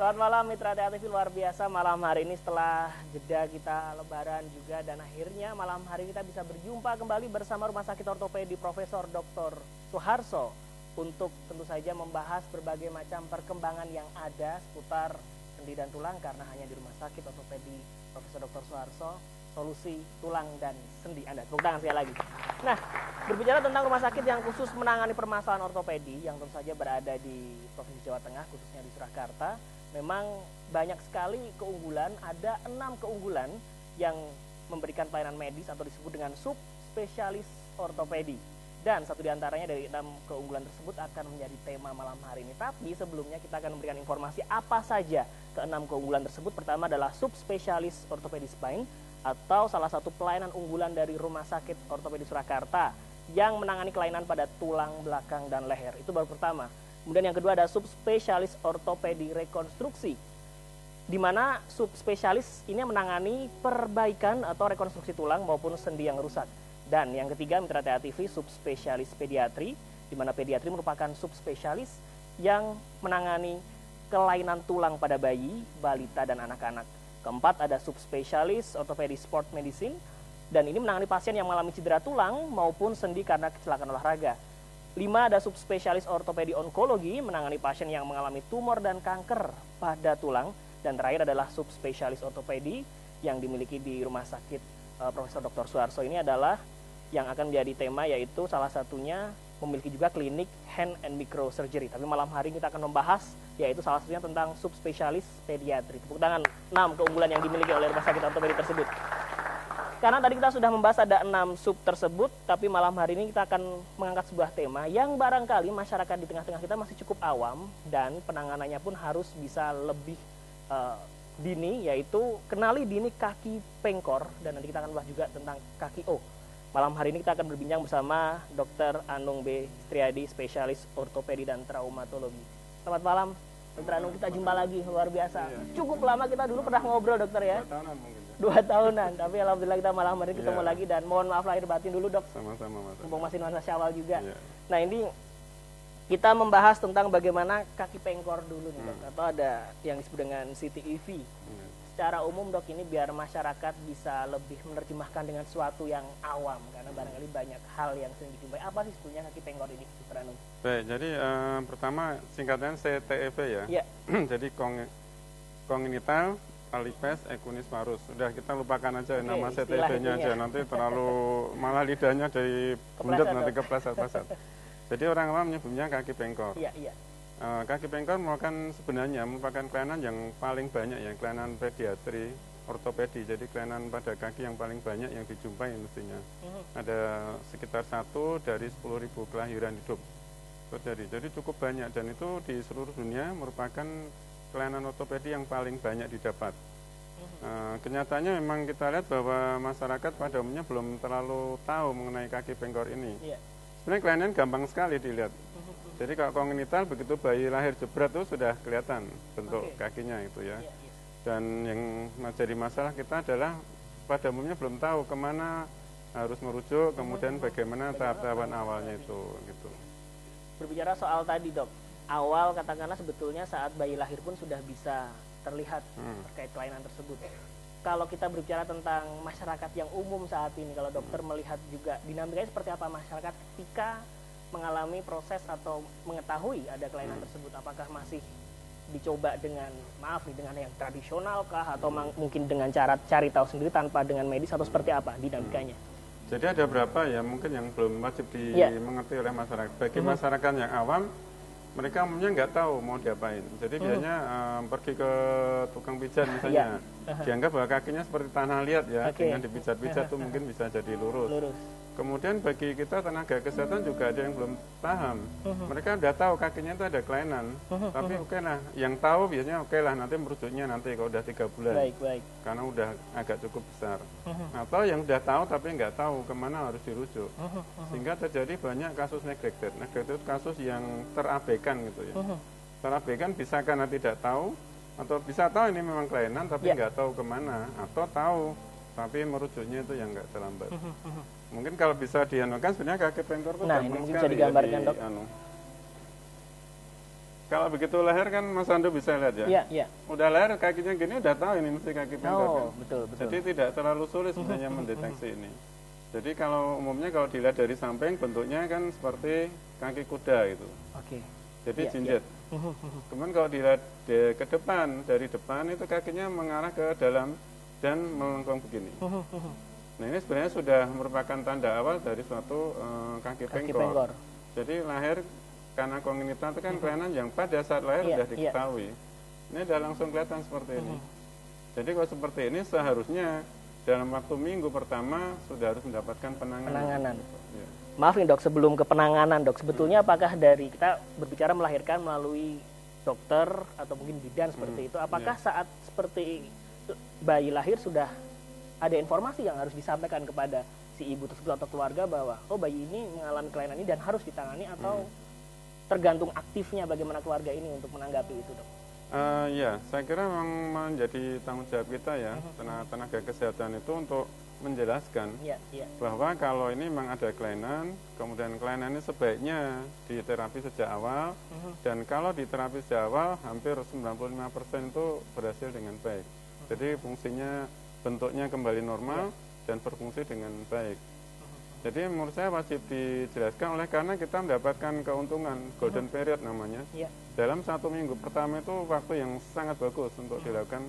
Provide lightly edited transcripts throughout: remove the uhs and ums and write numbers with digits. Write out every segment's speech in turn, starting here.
Selamat malam Mitra TV, luar biasa malam hari ini setelah jeda kita lebaran juga, dan akhirnya malam hari kita bisa berjumpa kembali bersama Rumah Sakit Ortopedi Profesor Dr. Suharso untuk tentu saja membahas berbagai macam perkembangan yang ada seputar sendi dan tulang, karena hanya di Rumah Sakit Ortopedi Profesor Dr. Suharso solusi tulang dan sendi Anda. Tepuk tangan sekali lagi. Nah, berbicara tentang rumah sakit yang khusus menangani permasalahan ortopedi yang tentu saja berada di Provinsi Jawa Tengah, khususnya di Surakarta, memang banyak sekali keunggulan. Ada 6 keunggulan yang memberikan pelayanan medis atau disebut dengan subspesialis ortopedi. Dan satu diantaranya dari 6 keunggulan tersebut akan menjadi tema malam hari ini. Tapi sebelumnya kita akan memberikan informasi apa saja ke-6 keunggulan tersebut. Pertama adalah subspesialis ortopedi spine, atau salah satu pelayanan unggulan dari Rumah Sakit Ortopedi Surakarta yang menangani kelainan pada tulang belakang dan leher. Itu baru pertama. Kemudian yang kedua ada subspesialis ortopedi rekonstruksi, di mana subspesialis ini menangani perbaikan atau rekonstruksi tulang maupun sendi yang rusak. Dan yang ketiga Mitra TV, subspesialis pediatri, di mana pediatri merupakan subspesialis yang menangani kelainan tulang pada bayi, balita, dan anak-anak. Keempat ada subspesialis ortopedi sport medicine, dan ini menangani pasien yang mengalami cedera tulang maupun sendi karena kecelakaan olahraga. 5 ada subspesialis ortopedi onkologi, menangani pasien yang mengalami tumor dan kanker pada tulang. Dan terakhir adalah subspesialis ortopedi yang dimiliki di Rumah Sakit Profesor Dr. Suharso. Ini adalah yang akan menjadi tema, yaitu salah satunya memiliki juga klinik hand and microsurgery. Tapi malam hari ini kita akan membahas yaitu salah satunya tentang subspesialis pediatri. Tepuk tangan 6 keunggulan yang dimiliki oleh Rumah Sakit Ortopedi tersebut. Karena tadi kita sudah membahas ada 6 sub tersebut, tapi malam hari ini kita akan mengangkat sebuah tema yang barangkali masyarakat di tengah-tengah kita masih cukup awam, dan penanganannya pun harus bisa lebih dini, yaitu kenali dini kaki pengkor, dan nanti kita akan bahas juga tentang kaki O. Malam hari ini kita akan berbincang bersama Dr. Anung B. Striadi, spesialis ortopedi dan traumatologi. Selamat malam, Dr. Anung, kita jumpa lagi, luar biasa. Cukup lama kita dulu pernah ngobrol, dokter ya. 2 tahunan mungkin. 2 tahunan, tapi alhamdulillah kita malam hari ini ketemu lagi, dan mohon maaf lahir batin dulu, dok. Sama-sama, Mas. Mumpung masih masa Syawal juga. Yeah. Nah, ini kita membahas tentang bagaimana kaki pengkor dulu nih, dok, atau ada yang disebut dengan CTEV. Secara umum, dok, ini biar masyarakat bisa lebih menerjemahkan dengan sesuatu yang awam, karena barangkali banyak hal yang sering dijumpai. Apa sih sebetulnya kaki pengkor ini, Dr. Anung? Baik, jadi pertama singkatnya CTEV ya. Yeah. Jadi congenital talipes equus varus. Sudah, kita lupakan aja nama CTEV-nya aja, nanti terlalu malah lidahnya dari bundet nanti kepleset-pleset. Jadi orang awam menyebutnya kaki pengkor. Iya, iya. Kaki pengkor sebenarnya merupakan kelainan yang paling banyak ya, kelainan pediatri ortopedi. Jadi kelainan pada kaki yang paling banyak yang dijumpai mestinya. Ada sekitar 1 dari 10.000 kelahiran hidup terjadi. Jadi cukup banyak, dan itu di seluruh dunia merupakan kelainan ortopedi yang paling banyak didapat. Kenyataannya memang kita lihat bahwa masyarakat pada umumnya belum terlalu tahu mengenai kaki pengkor ini. Sebenarnya kelainan gampang sekali dilihat. Jadi kalau kongenital, begitu bayi lahir jebret itu sudah kelihatan bentuk kakinya itu ya. Dan yang menjadi masalah kita adalah pada umumnya belum tahu kemana harus merujuk, kemudian bagaimana tahap-tahapan awalnya itu gitu. Berbicara soal tadi, dok, awal katakanlah sebetulnya saat bayi lahir pun sudah bisa terlihat terkait kelainan tersebut. Kalau kita berbicara tentang masyarakat yang umum saat ini, kalau dokter melihat juga dinamikanya seperti apa masyarakat ketika mengalami proses atau mengetahui ada kelainan tersebut, apakah masih dicoba dengan dengan yang tradisional kah, atau mungkin dengan cara cari tahu sendiri tanpa dengan medis, atau seperti apa dinamikanya? Jadi ada berapa ya mungkin yang belum wajib dimengerti oleh masyarakat. Bagi masyarakat yang awam, mereka umumnya nggak tahu mau diapain. Jadi biasanya pergi ke tukang pijat misalnya, dianggap bahwa kakinya seperti tanah liat ya, dengan dipijat-pijat tuh mungkin bisa jadi lurus. Kemudian bagi kita tenaga kesehatan juga ada yang belum paham. Mereka udah tahu kakinya itu ada kelainan, tapi oke lah, yang tahu biasanya oke lah, nanti merujuknya nanti kalau udah 3 bulan, karena udah agak cukup besar. Atau yang udah tahu tapi nggak tahu kemana harus dirujuk, sehingga terjadi banyak kasus neglected. Neglected itu kasus yang terabaikan gitu ya. Terabaikan bisa karena tidak tahu, atau bisa tahu ini memang kelainan tapi nggak tahu kemana, atau tahu tapi merujuknya itu yang nggak terlambat. Mungkin kalau bisa dianukan sebenarnya kaki pengkor itu ini mungkin bisa digambarkan, dok. kalau begitu lahir kan Mas Ando bisa lihat ya. Iya, iya. Udah lahir kakinya gini udah tahu ini mesti kaki bengkok. Oh, kan? betul, betul. Jadi tidak terlalu sulit sebenarnya mendeteksi ini. Jadi kalau umumnya kalau dilihat dari samping bentuknya kan seperti kaki kuda gitu. Oke. Jadi Iya, jinjit. Kemudian kalau dilihat ke depan, dari depan itu kakinya mengarah ke dalam dan melengkung begini. Nah ini sebenarnya sudah merupakan tanda awal dari suatu kaki bengkok. Jadi lahir karena kongenital itu kan kelainan yang pada saat lahir sudah diketahui. Ini sudah langsung kelihatan seperti ini. Jadi kalau seperti ini seharusnya dalam waktu minggu pertama sudah harus mendapatkan penanganan. Ya. Maaf nih dok, sebelum ke penanganan dok, sebetulnya apakah dari kita berbicara melahirkan melalui dokter atau mungkin bidan seperti itu, apakah saat seperti bayi lahir sudah ada informasi yang harus disampaikan kepada si ibu tersebut atau keluarga bahwa oh bayi ini mengalami kelainan ini dan harus ditangani, atau tergantung aktifnya bagaimana keluarga ini untuk menanggapi itu dok? Ya, saya kira memang menjadi tanggung jawab kita ya, tenaga kesehatan itu untuk menjelaskan bahwa kalau ini memang ada kelainan, kemudian kelainan ini sebaiknya diterapi sejak awal, dan kalau diterapi sejak awal hampir 95% itu berhasil dengan baik. Jadi fungsinya, bentuknya kembali normal dan berfungsi dengan baik. Jadi menurut saya wajib dijelaskan karena kita mendapatkan keuntungan golden period namanya. Dalam 1 minggu pertama itu waktu yang sangat bagus untuk dilakukan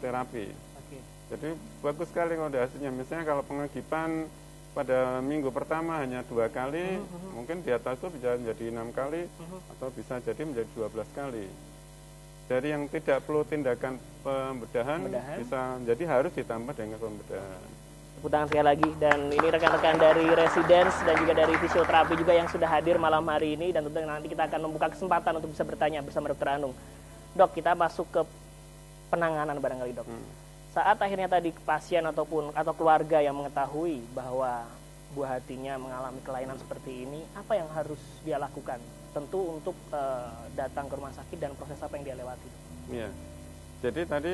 terapi. Jadi bagus sekali kalau ada hasilnya. Misalnya kalau pengagipan pada minggu pertama hanya 2 kali, mungkin di atas itu bisa menjadi 6 kali, atau bisa jadi menjadi 12 kali. Dari yang tidak perlu tindakan pembedahan bisa jadi harus ditambah dengan pembedahan. Tepuk tangan sekali lagi. Dan ini rekan-rekan dari residence dan juga dari fisioterapi juga yang sudah hadir malam hari ini, dan tentunya nanti kita akan membuka kesempatan untuk bisa bertanya bersama Dr. Anung. Dok, kita masuk ke penanganan barangkali dok. Saat akhirnya tadi pasien atau keluarga yang mengetahui bahwa buah hatinya mengalami kelainan seperti ini, apa yang harus dia lakukan? Tentu untuk datang ke rumah sakit dan proses apa yang dia lewati. Iya. Jadi tadi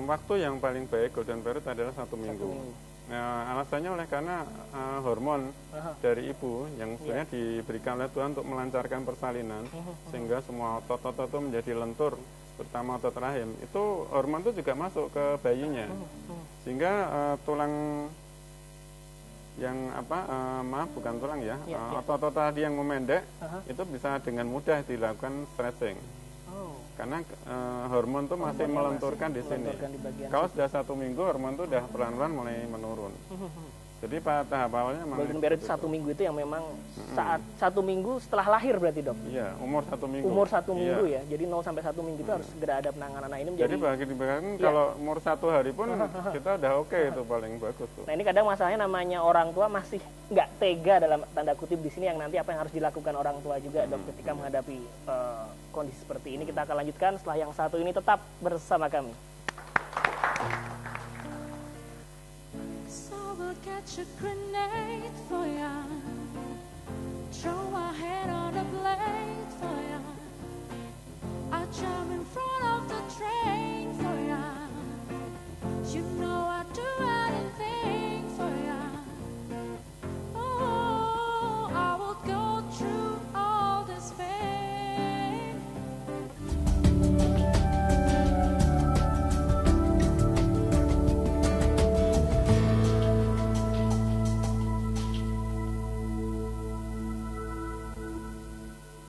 waktu yang paling baik golden period adalah 1 minggu. Nah, alasannya karena hormon dari ibu yang sebenarnya diberikan oleh Tuhan untuk melancarkan persalinan, sehingga semua otot-otot itu menjadi lentur, terutama otot rahim. Itu hormon itu juga masuk ke bayinya, sehingga tulang yang bukan tulang ya, otot-otot tadi yang memendek itu bisa dengan mudah dilakukan stretching. Karena hormon itu masih melenturkan di sini. Kalau sudah 1 minggu hormon itu sudah pelan-pelan mulai menurun. Jadi pada tahap awalnya memang golden period 1 minggu itu yang memang saat 1 minggu setelah lahir berarti dok? Iya, umur 1 minggu. Umur 1 minggu ya, jadi 0 sampai 1 minggu itu harus segera ada penanganan. Nah, ini menjadi. Jadi bagi kalau umur 1 hari pun kita udah oke, itu paling bagus tuh. Nah ini kadang masalahnya namanya orang tua masih nggak tega dalam tanda kutip di sini, yang nanti apa yang harus dilakukan orang tua juga dok ketika menghadapi kondisi seperti ini. Kita akan lanjutkan setelah yang satu ini, tetap bersama kami. Catch a grenade for ya. Throw